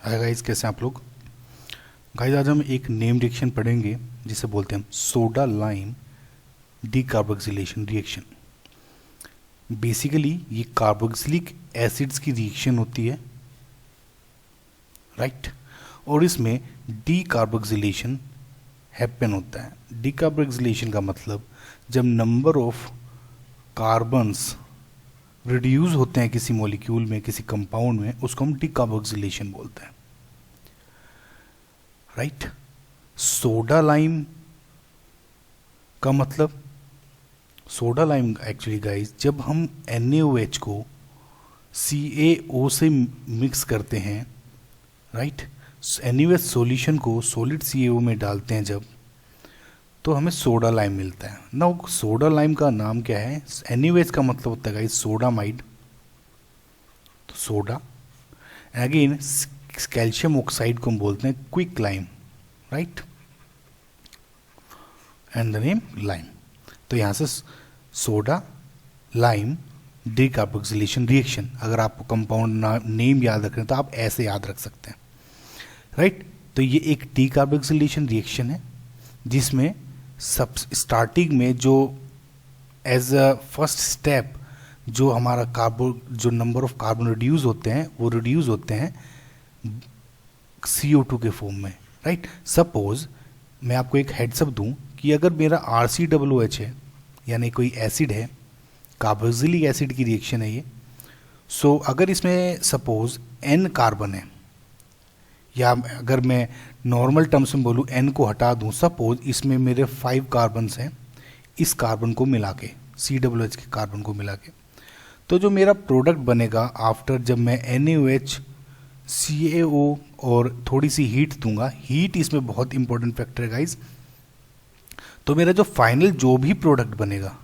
Hi guys, कैसे हैं आप लोग। गाइस आज हम एक नेम रिएक्शन पढ़ेंगे जिसे बोलते हैं soda lime decarboxylation reaction. Basically ये कार्बोक्सिलिक एसिड्स की रिएक्शन होती है, राइट। और इसमें डीकार्बोक्सिलेशन हैपन होता है। डीकार्बोक्सिलेशन का मतलब जब नंबर ऑफ कार्बन्स रिड्यूस होते हैं किसी मॉलिक्यूल में, किसी कंपाउंड में, उसको हम डीकार्बोक्सिलेशन बोलते हैं, राइट। सोडा लाइम का मतलब, सोडा लाइम एक्चुअली गाइस जब हम NaOH को CaO से मिक्स करते हैं, राइट, NaOH सॉल्यूशन को सॉलिड CaO में डालते हैं जब, तो हमें सोडा लाइम मिलता है ना। सोडा लाइम का नाम क्या है? NaOH का मतलब होता है गाइस सोडामाइड, तो सोडा। अगेन कैल्शियम ऑक्साइड को हम बोलते हैं quick lime, right, and the name lime. तो यहाँ से सोडा लाइम डीकार्बोक्सिलेशन रिएक्शन, अगर आपको कंपाउंड नेम याद रख रहे हैं तो आप ऐसे याद रख सकते हैं, राइट। तो ये एक डीकार्बोक्सिलेशन रिएक्शन है जिसमें सब स्टार्टिंग में जो एज अ फर्स्ट स्टेप जो हमारा जो नंबर ऑफ कार्बन रिड्यूस होते हैं वो रिड्यूस होते हैं CO2 के फॉर्म में, राइट। सपोज मैं आपको एक हेड्सअप दूं कि अगर मेरा RCOOH है, यानी कोई एसिड है, कार्बोक्सिलिक एसिड की रिएक्शन है ये। सो अगर इसमें सपोज N कार्बन है, या अगर मैं नॉर्मल टर्म्स में बोलूँ N को हटा दूं, सपोज इसमें मेरे 5 कार्बन्स हैं, इस कार्बन को मिला के, COOH के कार्बन को मिला के, तो जो मेरा प्रोडक्ट बनेगा आफ्टर, जब मैं NaOH CaO और थोड़ी सी हीट दूंगा, हीट इसमें बहुत इंपॉर्टेंट फैक्टर है गाइज, तो मेरा जो फाइनल जो भी प्रोडक्ट बनेगा,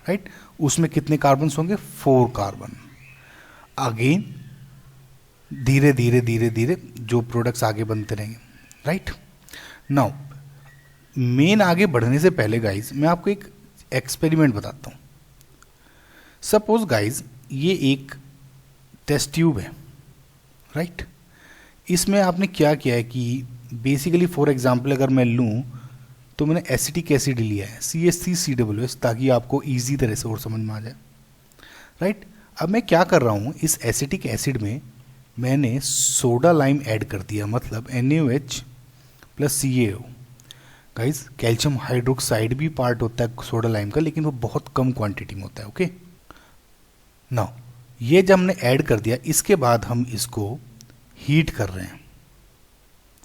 राइट, उसमें कितने कार्बन्स होंगे? 4 कार्बन। अगेन धीरे धीरे धीरे धीरे जो प्रोडक्ट्स आगे बनते रहेंगे, राइट। नाउ मेन आगे बढ़ने से पहले गाइज मैं आपको एक एक्सपेरिमेंट बताता हूँ। सपोज गाइज ये एक टेस्ट ट्यूब है, राइट। इसमें आपने क्या किया है कि बेसिकली फॉर एग्जांपल अगर मैं लूँ तो मैंने एसिटिक एसिड लिया है CH3COOH, ताकि आपको इजी तरह से और समझ में आ जाए, राइट। अब मैं क्या कर रहा हूँ, इस एसिटिक एसिड में मैंने सोडा लाइम ऐड कर दिया, मतलब NaOH plus CaO। Guys calcium hydroxide भी पार्ट होता है सोडा लाइम का, लेकिन वो बहुत कम क्वांटिटी में होता है, ओके। नाउ ये जब हमने ऐड कर दिया, इसके बाद हम इसको हीट कर रहे हैं,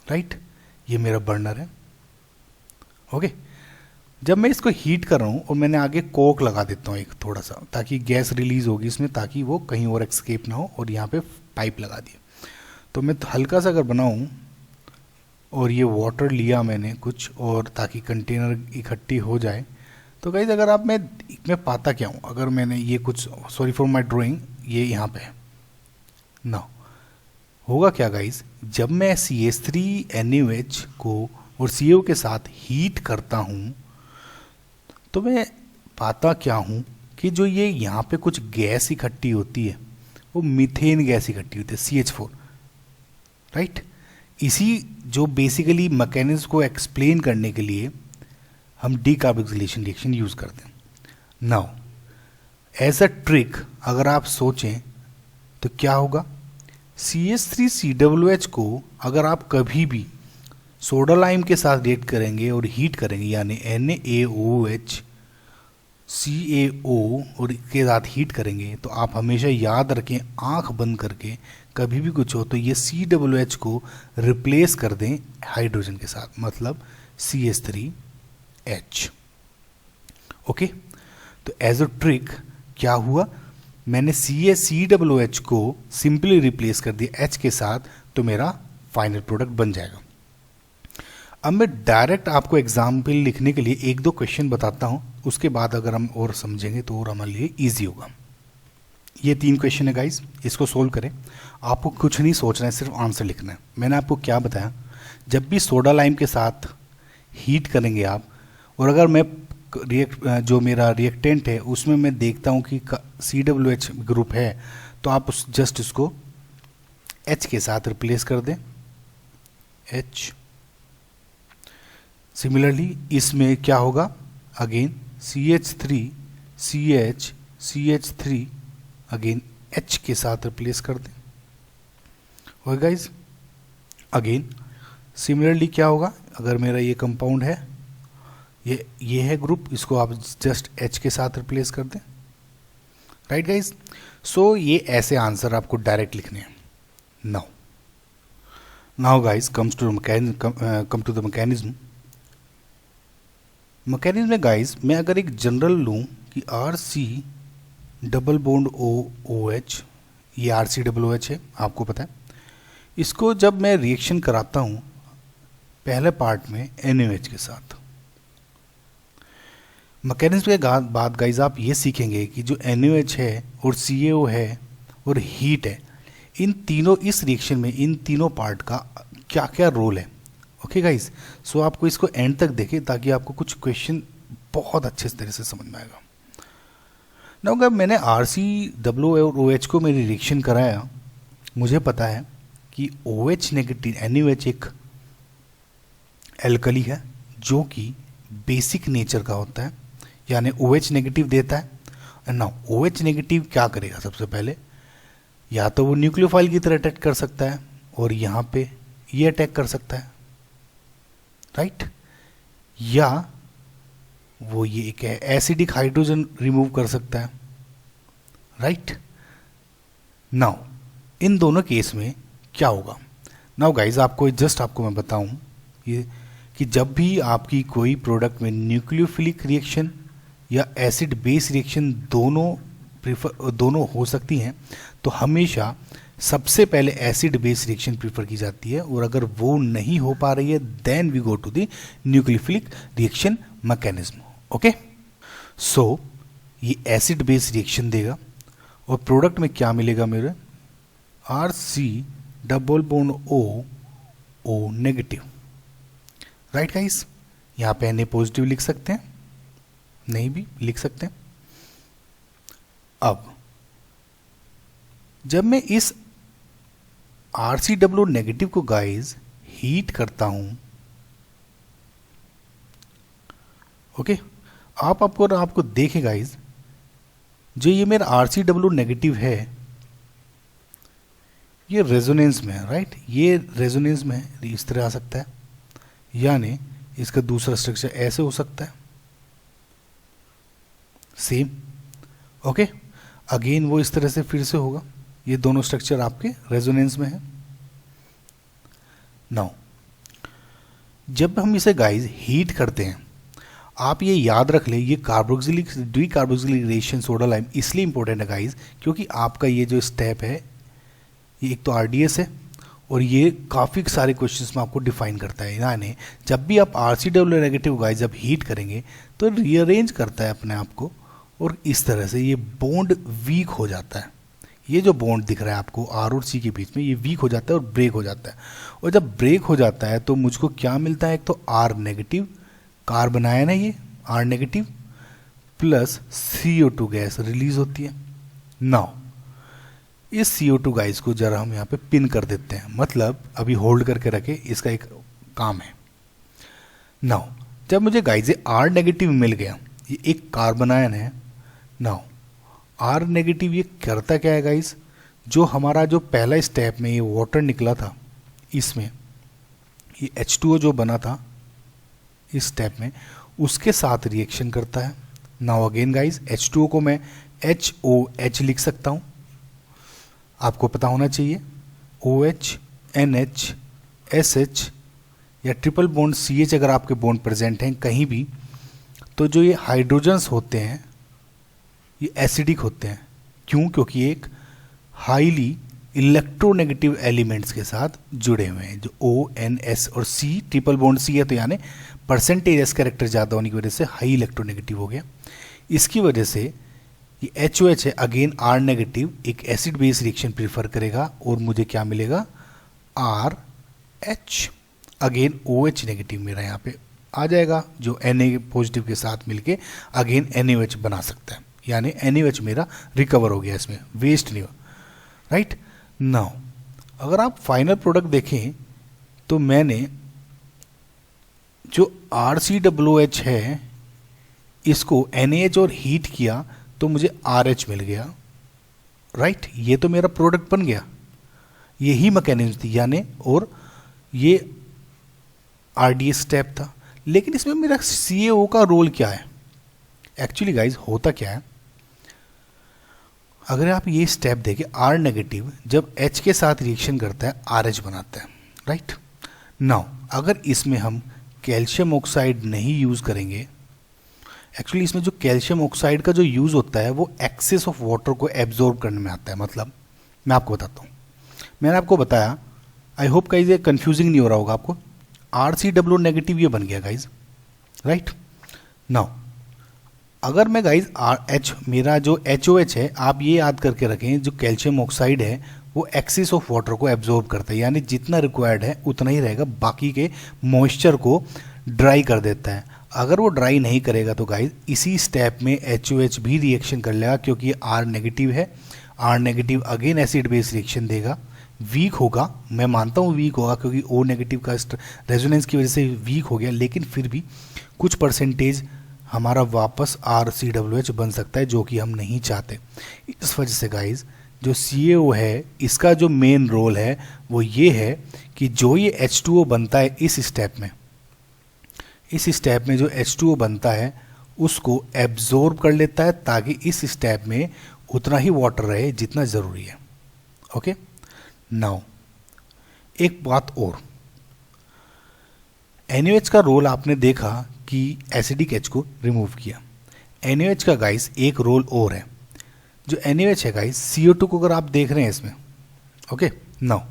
राइट। ये मेरा बर्नर है, ओके। जब मैं इसको हीट कर रहा हूँ और मैंने आगे कोक लगा देता हूँ एक थोड़ा सा, ताकि गैस रिलीज होगी इसमें, ताकि वो कहीं और एक्सकेप ना हो, और यहाँ पे पाइप लगा दिया। तो मैं हल्का सा अगर बनाऊँ और ये वाटर लिया मैंने कुछ, और ताकि कंटेनर इकट्ठी हो जाए, तो गाइस अगर आप मैं पाता क्या हूँ, अगर मैंने ये कुछ, सॉरी फॉर माय ड्राइंग, ये यहाँ पे ना होगा क्या गाइस, जब मैं CH3NaOH को और CaO के साथ हीट करता हूँ तो मैं पाता क्या हूँ कि जो ये यहाँ पे कुछ गैस इकट्ठी होती है वो मीथेन गैस इकट्ठी होती है, CH4, राइट। इसी जो बेसिकली मैकेनिज्म को एक्सप्लेन करने के लिए हम डीकार्बोक्सिलेशन रिएक्शन यूज़ करते हैं। नाउ एज अ ट्रिक अगर आप सोचें तो क्या होगा, CH3COOH को अगर आप कभी भी सोडा लाइम के साथ रिएक्ट करेंगे और हीट करेंगे, यानी NaOH CaO और के साथ हीट करेंगे, तो आप हमेशा याद रखें, आंख बंद करके कभी भी कुछ हो तो ये COOH को रिप्लेस कर दें हाइड्रोजन के साथ, मतलब CH3H, ओके। तो एज अ ट्रिक क्या हुआ, मैंने CaCOOH को सिंपली रिप्लेस कर दिया H के साथ, तो मेरा फाइनल प्रोडक्ट बन जाएगा। अब मैं डायरेक्ट आपको एग्जाम्पल लिखने के लिए एक दो क्वेश्चन बताता हूँ, उसके बाद अगर हम और समझेंगे तो और हमारे लिए ईजी होगा। ये 3 क्वेश्चन है गाइस, इसको सोल्व करें। आपको कुछ नहीं सोचना है, सिर्फ आंसर लिखना है। मैंने आपको क्या बताया, जब भी सोडा लाइम के साथ हीट करेंगे आप, और अगर मैं जो मेरा रिएक्टेंट है उसमें मैं देखता हूँ कि COOH ग्रुप है, तो आप जस्ट उसको H के साथ रिप्लेस कर दें, H। सिमिलरली इसमें क्या होगा, again CH3 CH CH3 again H के साथ रिप्लेस कर दें। ओके गाइज, अगेन सिमिलरली क्या होगा, अगर मेरा ये कंपाउंड है, ये है ग्रुप, इसको आप जस्ट H के साथ रिप्लेस कर दें। राइट गाइज, सो ये ऐसे आंसर आपको डायरेक्ट लिखने हैं। Now guys come to the mechanism. Mechanism में गाइज मैं अगर एक जनरल लूँ कि RC डबल बॉन्ड OH, ये RCOOH है, आपको पता है। इसको जब मैं रिएक्शन कराता हूँ पहले पार्ट में NaOH के साथ, मैकेनिज्म के बाद गाइज आप ये सीखेंगे कि जो NaOH है और CaO है और हीट है, इन तीनों, इस रिएक्शन में इन तीनों पार्ट का क्या क्या रोल है। ओके गाइज, सो आपको इसको एंड तक देखें ताकि आपको कुछ क्वेश्चन बहुत अच्छे तरह से समझ में आएगा। ना अगर मैंने RCOOH को मेरी रिएक्शन कराया, मुझे पता है कि OH नेगेटिव NaOH एक एल्कली है जो कि बेसिक नेचर का होता है, यानी OH नेगेटिव देता है। ना OH नेगेटिव क्या करेगा, सबसे पहले या तो वो न्यूक्लियोफाइल की तरह अटैक कर सकता है और यहाँ पे ये अटैक कर सकता है, राइट, या वो ये एक एसिडिक हाइड्रोजन रिमूव कर सकता है, राइट। नाउ इन दोनों केस में क्या होगा, नाउ गाइज आपको मैं बताऊं ये कि जब भी आपकी कोई प्रोडक्ट में न्यूक्लियोफिलिक रिएक्शन या एसिड बेस रिएक्शन दोनों हो सकती हैं, तो हमेशा सबसे पहले एसिड बेस रिएक्शन प्रीफर की जाती है, और अगर वो नहीं हो पा रही है then we go to the nucleophilic reaction mechanism. Okay, so ये एसिड बेस रिएक्शन देगा और प्रोडक्ट में क्या मिलेगा मेरे, RC double bond O negative. Right guys, यहाँ पे Na पॉजिटिव लिख सकते हैं, नहीं भी लिख सकते हैं। अब जब मैं इस RCOO नेगेटिव को गाइस हीट करता हूं, ओके, आपको देखें गाइस, जो ये मेरा RCOO नेगेटिव है ये रेजोनेंस में है, राइट, ये रेजोनेंस में है, इस तरह आ सकता है, यानी इसका दूसरा स्ट्रक्चर ऐसे हो सकता है, सेम। ओके, अगेन वो इस तरह से फिर से होगा, ये दोनों स्ट्रक्चर आपके रेजोनेंस में है। नाउ जब हम इसे गाइस हीट करते हैं, आप ये याद रख लें, ये कार्बोक्सिलिक द्विकार्बोक्सिलिक रिएक्शन सोडा लाइम इसलिए इंपॉर्टेंट है गाइस क्योंकि आपका ये जो स्टेप है ये एक तो RDS है और ये काफ़ी सारे क्वेश्चंस में आपको डिफाइन करता है, यानी जब भी आप RCOO नेगेटिव गाइस जब हीट करेंगे तो रीअरेंज करता है अपने आप को, और इस तरह से ये बॉन्ड वीक हो जाता है। ये जो बॉन्ड दिख रहा है आपको R और C के बीच में, ये वीक हो जाता है और ब्रेक हो जाता है, और जब ब्रेक हो जाता है तो मुझको क्या मिलता है, एक तो R नेगेटिव कार्बन आयन है, ये R negative plus CO2 gas release होती है। नाउ इस CO2 गैस को जरा हम यहाँ पे पिन कर देते हैं, मतलब अभी होल्ड करके रखे, इसका एक काम है। नाउ जब मुझे गाइस R नेगेटिव मिल गया, ये एक कार्बन आयन है। नाउ R नेगेटिव ये करता क्या है गाइस, जो हमारा जो पहला स्टेप में ये वाटर निकला था, इसमें ये H2O जो बना था इस स्टेप में, उसके साथ रिएक्शन करता है। नाउ अगेन गाइस H2O को मैं HOH लिख सकता हूँ, आपको पता होना चाहिए, OH NH SH या ट्रिपल बॉन्ड CH अगर आपके बॉन्ड प्रेजेंट हैं कहीं भी, तो जो ये हाइड्रोजन्स होते हैं ये एसिडिक होते हैं। क्यों? क्योंकि एक हाईली इलेक्ट्रोनेगेटिव एलिमेंट्स के साथ जुड़े हुए हैं, जो O N S और C ट्रिपल बॉन्ड C है, तो यानी परसेंटेज एस कैरेक्टर ज़्यादा होने की वजह से हाई इलेक्ट्रोनेगेटिव हो गया। इसकी वजह से ये HOH है, अगेन R नेगेटिव एक एसिड बेस रिएक्शन प्रीफर करेगा और मुझे क्या मिलेगा, RH, अगेन OH नेगेटिव मेरा यहाँ पे आ जाएगा, जो Na पॉजिटिव के साथ मिलके अगेन NaOH बना सकता है, यानी NaOH मेरा रिकवर हो गया, इसमें वेस्ट नहीं हो। राइट नाउ अगर आप फाइनल प्रोडक्ट देखें तो मैंने जो RCOOH है इसको NaH और हीट किया तो मुझे RH मिल गया, राइट। ये तो मेरा प्रोडक्ट बन गया, यही मैकेनिज्म थी यानी, और ये RDS स्टेप था। लेकिन इसमें मेरा CaO का रोल क्या है? एक्चुअली गाइज होता क्या है, अगर आप ये स्टेप देखें, R नेगेटिव जब H के साथ रिएक्शन करता है RH बनाता है, राइट। नाउ अगर इसमें हम कैल्शियम ऑक्साइड नहीं यूज़ करेंगे, एक्चुअली इसमें जो कैल्शियम ऑक्साइड का जो यूज़ होता है वो एक्सेस ऑफ वाटर को एब्जॉर्ब करने में आता है। मतलब मैं आपको बताता हूँ, मैंने आपको बताया, आई होप गाइज ये कंफ्यूजिंग नहीं हो रहा होगा आपको। RCOO नेगेटिव ये बन गया गाइज, राइट। नाउ अगर मैं गाइज RH मेरा जो HOH है, आप ये याद करके रखें, जो कैल्शियम ऑक्साइड है वो एक्सेस ऑफ वाटर को एब्जॉर्ब करता है, यानी जितना रिक्वायर्ड है उतना ही रहेगा, बाकी के मॉइस्चर को ड्राई कर देता है। अगर वो ड्राई नहीं करेगा तो गाइज इसी स्टेप में HOH भी रिएक्शन कर लेगा, क्योंकि ये R नेगेटिव है। R negative again acid base reaction देगा, वीक होगा, मैं मानता हूँ वीक होगा क्योंकि O नेगेटिव का रेजोनेंस की वजह से वीक हो गया, लेकिन फिर भी कुछ परसेंटेज हमारा वापस RCOOH बन सकता है, जो कि हम नहीं चाहते। इस वजह से गाइज जो CaO है इसका जो मेन रोल है वो ये है कि जो ये H2O बनता है इस स्टेप में जो H2O बनता है उसको एब्जॉर्ब कर लेता है, ताकि इस स्टेप में उतना ही वाटर रहे जितना ज़रूरी है। ओके, नाउ एक बात और, NaOH का रोल आपने देखा कि एसिडिक H को रिमूव किया। NaOH का गाइस एक रोल और है, जो NaOH है गाइस CO2 को अगर आप देख रहे हैं इसमें, ओके। नाउ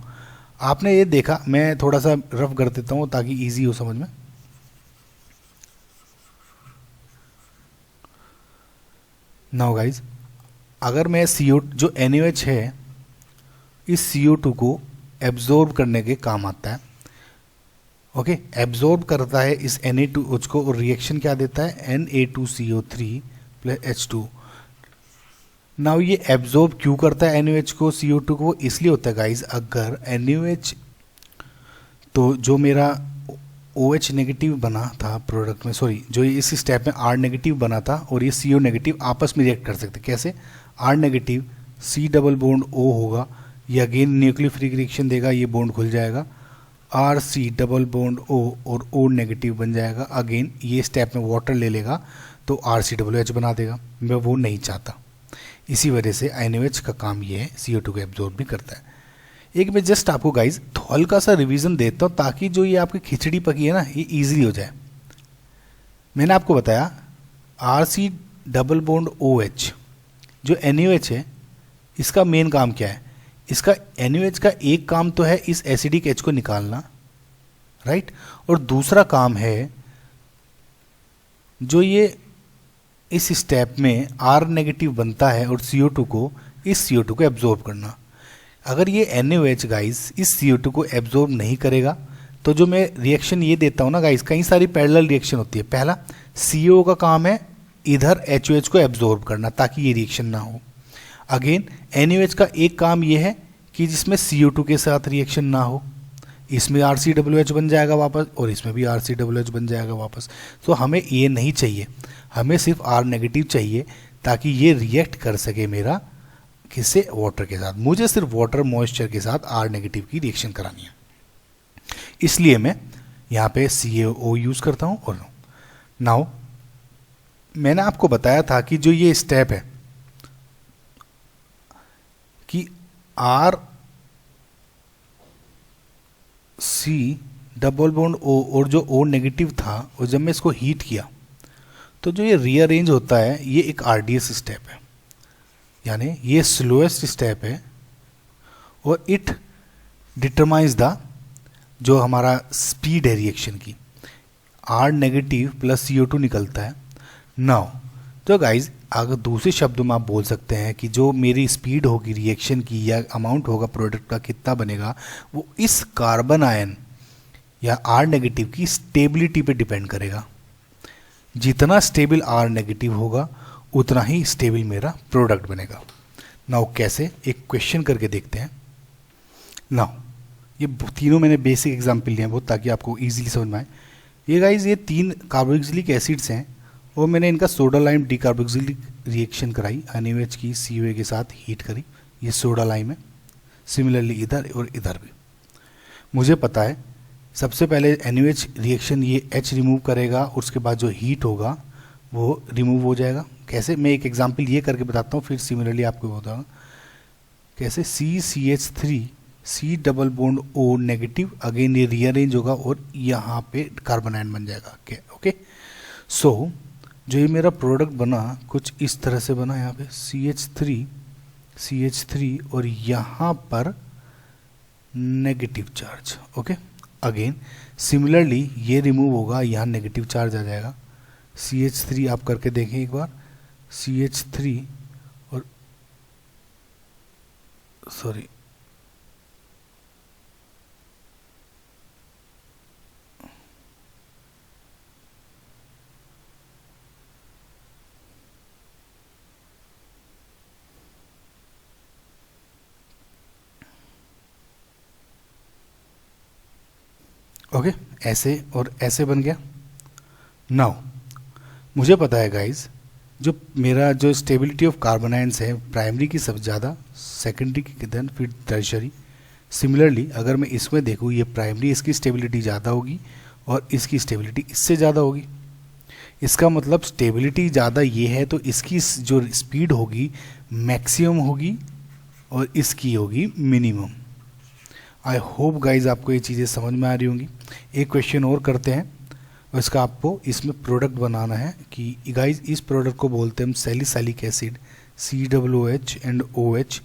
आपने ये देखा, मैं थोड़ा सा रफ कर देता हूँ ताकि इजी हो समझ में। नाउ गाइस अगर मैं जो NaOH है इस CO2 को एब्जॉर्ब करने के काम आता है, ओके। एब्जॉर्ब करता है इस Na2H को और रिएक्शन क्या देता है, Na2CO3 प्लस H2। नाउ ये एब्जॉर्ब क्यों करता है NaOH को CO2 को? इसलिए होता है गाइज, अगर NaOH तो जो मेरा OH नेगेटिव बना था प्रोडक्ट में, सॉरी जो इस स्टेप में R नेगेटिव बना था और ये CO नेगेटिव आपस में रिएक्ट कर सकते। कैसे? R negative C double bond O होगा, ये अगेन न्यूक्लियोफिलिक रिएक्शन देगा, ये बॉन्ड खुल जाएगा, RC डबल बॉन्ड O और O नेगेटिव बन जाएगा। अगेन ये स्टेप में वाटर ले लेगा तो RCOOH बना देगा, मैं वो नहीं चाहता। इसी वजह से NaOH का काम ये है, CO2 को एब्जॉर्ब भी करता है। एक मैं जस्ट आपको गाइज हल्का सा रिवीजन देता हूँ ताकि जो ये आपकी खिचड़ी पकी है ना ये ईजिली हो जाए। मैंने आपको बताया RC डबल बॉन्ड OH जो NaOH है इसका मेन काम क्या है? इसका NaOH का एक काम तो है इस एसिडिक H को निकालना, राइट, और दूसरा काम है जो ये इस स्टेप में R नेगेटिव बनता है और CO2 को, इस CO2 को एब्जॉर्ब करना। अगर ये NaOH गाइस इस CO2 को एब्जॉर्ब नहीं करेगा तो जो मैं रिएक्शन ये देता हूँ ना गाइस, कई सारी पैरेलल रिएक्शन होती है। पहला CO का काम है इधर HOH को एब्जॉर्ब करना ताकि ये रिएक्शन ना हो। अगेन NaOH का एक काम ये है कि जिसमें CO2 के साथ रिएक्शन ना हो, इसमें RCOOH बन जाएगा वापस और इसमें भी RCOOH बन जाएगा वापस। तो हमें ये नहीं चाहिए, हमें सिर्फ R नेगेटिव चाहिए ताकि ये रिएक्ट कर सके मेरा किससे, वाटर के साथ। मुझे सिर्फ वाटर मॉइस्चर के साथ R नेगेटिव की रिएक्शन करानी है, इसलिए मैं यहाँ पे CaO यूज़ करता हूँ। और नाउ मैंने आपको बताया था कि जो ये स्टेप है कि RC डबल बॉन्ड O और जो O नेगेटिव था और जब मैं इसको हीट किया तो जो ये रीअरेंज होता है ये एक RDS स्टेप है, यानी ये स्लोएस्ट स्टेप है और इट डिटरमाइंस द जो हमारा स्पीड है रिएक्शन की। R नेगेटिव प्लस CO2 निकलता है। नाउ तो गाइज अगर दूसरे शब्दों में आप बोल सकते हैं कि जो मेरी स्पीड होगी रिएक्शन की या अमाउंट होगा प्रोडक्ट का कितना बनेगा, वो इस कार्बन आयन या R नेगेटिव की स्टेबिलिटी पे डिपेंड करेगा। जितना स्टेबल R नेगेटिव होगा उतना ही स्टेबल मेरा प्रोडक्ट बनेगा। नाउ कैसे, एक क्वेश्चन करके देखते हैं। नाउ ये तीनों मैंने बेसिक एग्जाम्पल लिए हैं बहुत, ताकि आपको ईजिली समझ में आए। ये गाइज ये 3 कार्बोक्सिलिक एसिड्स हैं और मैंने इनका सोडा लाइम डीकार्बोक्सिलिक रिएक्शन कराई, NaOH की COA के साथ हीट करी, ये सोडा लाइम है। सिमिलरली इधर और इधर भी मुझे पता है सबसे पहले NaOH रिएक्शन ये H रिमूव करेगा, उसके बाद जो हीट होगा वो रिमूव हो जाएगा। कैसे, मैं एक एग्जांपल ये करके बताता हूँ, फिर सिमिलरली आपको बताऊँगा कैसे। CCH3 C double bond O negative, again ये रीअरेंज होगा और यहाँ पे कार्बन आयन बन जाएगा। ओके, सो जो ये मेरा प्रोडक्ट बना कुछ इस तरह से बना, यहाँ पे CH3 और यहाँ पर negative charge. Okay, again similarly ये रिमूव होगा, यहाँ नेगेटिव चार्ज आ जाएगा। CH3 आप करके देखें एक बार, CH3 और सॉरी ओके, ऐसे और ऐसे बन गया। नाउ मुझे पता है गाइज, जो मेरा जो स्टेबिलिटी ऑफ कार्बन आयंस है प्राइमरी की सबसे ज़्यादा, सेकेंडरी की देन फिर टर्शरी। सिमिलरली अगर मैं इसमें देखूँ, ये प्राइमरी इसकी स्टेबिलिटी ज़्यादा होगी और इसकी स्टेबिलिटी इससे ज़्यादा होगी। इसका मतलब स्टेबिलिटी ज़्यादा ये है तो इसकी जो स्पीड होगी मैक्सिमम होगी और इसकी होगी मिनिमम। आई होप गाइज आपको ये चीज़ें समझ में आ रही होंगी। एक क्वेश्चन और करते हैं और इसका आपको इसमें प्रोडक्ट बनाना है कि गाइज इस प्रोडक्ट को बोलते हैं हम salicylic acid, COOH and OH,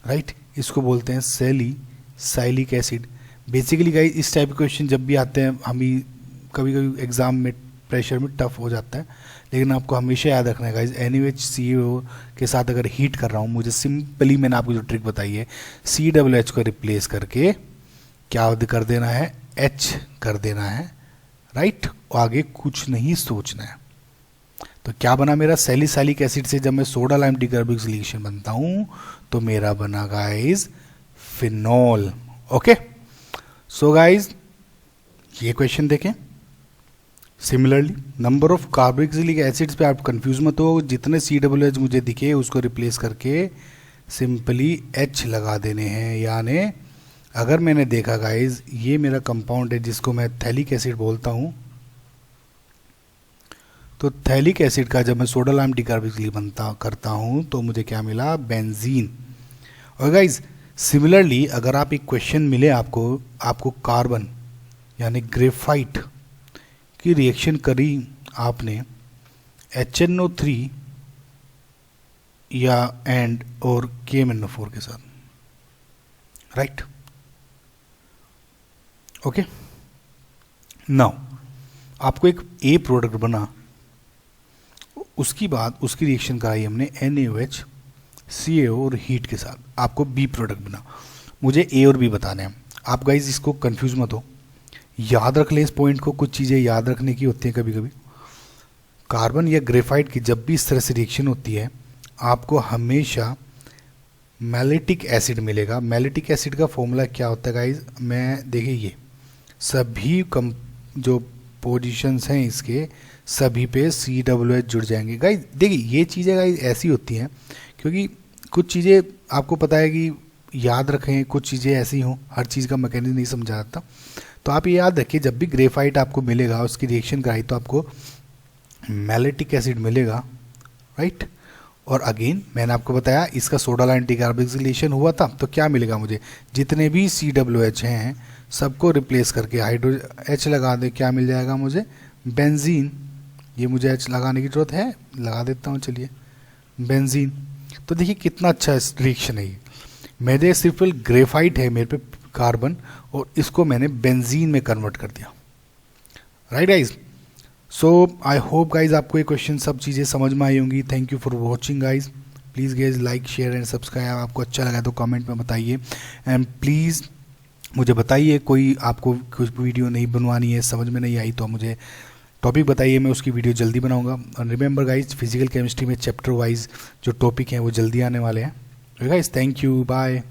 right. इसको बोलते हैं सैलिसाइलिक एसिड। बेसिकली गाइज इस टाइप के क्वेश्चन जब भी आते हैं, हम भी कभी कभी एग्जाम में प्रेशर में टफ हो जाता है, लेकिन आपको हमेशा याद रखना है गाइज NaOH के साथ अगर हीट कर रहा हूँ, मुझे सिंपली मैंने आपको जो ट्रिक बताई है COOH को रिप्लेस करके क्या कर देना है, H कर देना है, राइट। आगे कुछ नहीं सोचना है। तो क्या बना मेरा, सैलिसाइलिक एसिड से जब मैं सोडा लाइम डीकार्बोक्सिलेशन बनता हूँ तो मेरा बना guys phenol. Okay, so guys ये क्वेश्चन देखें। Similarly number of carboxylic acids पे आप कंफ्यूज मत हो, जितने COOH मुझे दिखे उसको रिप्लेस करके सिंपली H लगा देने हैं। यानी अगर मैंने देखा गाइज ये मेरा कंपाउंड है जिसको मैं थैलिक एसिड बोलता हूँ, तो थैलिक एसिड का जब मैं सोडा लाइम डीकार्बोक्सिलेशन करता हूँ तो मुझे क्या मिला, बेंजीन। और गाइज सिमिलरली अगर आप एक क्वेश्चन मिले आपको कार्बन यानी ग्रेफाइट की रिएक्शन करी आपने HNO3 या एंड और KMNO4 के साथ, राइट। ओके, नाउ आपको एक A प्रोडक्ट बना, उसकी बाद उसकी रिएक्शन कराई हमने NaOH CaO और हीट के साथ, आपको B प्रोडक्ट बना। मुझे A और B बताने हैं। आप गाइज इसको कंफ्यूज मत हो, याद रख लें इस पॉइंट को, कुछ चीज़ें याद रखने की होती हैं कभी कभी। कार्बन या ग्रेफाइट की जब भी इस तरह से रिएक्शन होती है आपको हमेशा मैलिटिक एसिड मिलेगा। मैलिटिक एसिड का फॉर्मूला क्या होता है गाइज, मैं देखिए ये सभी जो पोजीशंस हैं इसके सभी पे COOH जुड़ जाएंगे। गाइज देखिए ये चीज़ें गाइज ऐसी होती हैं क्योंकि कुछ चीज़ें आपको पता है कि याद रखें, कुछ चीज़ें ऐसी हों, हर चीज़ का मैकेनिज्म नहीं समझा जाता। तो आप ये याद रखिए जब भी ग्रेफाइट आपको मिलेगा उसकी रिएक्शन कराई तो आपको मैलिटिक एसिड मिलेगा, राइट। और अगेन मैंने आपको बताया इसका सोडा लाइम डीकार्बोक्सिलेशन हुआ था तो क्या मिलेगा मुझे, जितने भी COOH हैं सबको रिप्लेस करके H लगा दे, क्या मिल जाएगा मुझे, बेंजीन। ये मुझे H लगाने की जरूरत है, लगा देता हूँ, चलिए बेंजीन। तो देखिए कितना अच्छा रिएक्शन है ये। मेरे सिर्फ ग्रेफाइट है मेरे पे कार्बन और इसको मैंने बेंजीन में कन्वर्ट कर दिया, right guys. So I hope guys आपको ये क्वेश्चन सब चीज़ें समझ में आई होंगी। Thank you for watching guys. Please guys like share and subscribe. आपको अच्छा लगा तो कमेंट में बताइए एंड प्लीज़ मुझे बताइए कोई आपको कुछ वीडियो नहीं बनवानी है, समझ में नहीं आई तो मुझे टॉपिक बताइए, मैं उसकी वीडियो जल्दी बनाऊंगा। और रिमेंबर गाइज फिजिकल केमिस्ट्री में चैप्टर वाइज जो टॉपिक हैं वो जल्दी आने वाले हैं। Guys thank you, bye.